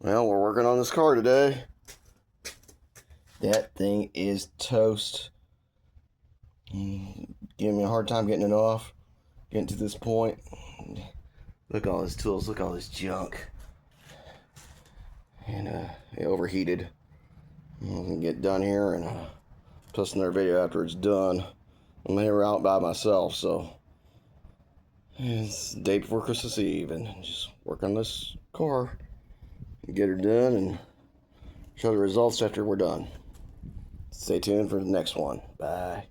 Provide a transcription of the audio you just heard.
Well, we're working on this car today. That thing is toast. Giving me a hard time getting it off. Getting to this point. Look at all his tools. Look at all this junk. And it overheated. I'm gonna get done here and post another video after it's done. I'm here out by myself, so it's the day before Christmas Eve, and just work on this car, get her done, and show the results after we're done. Stay tuned for the next one. Bye.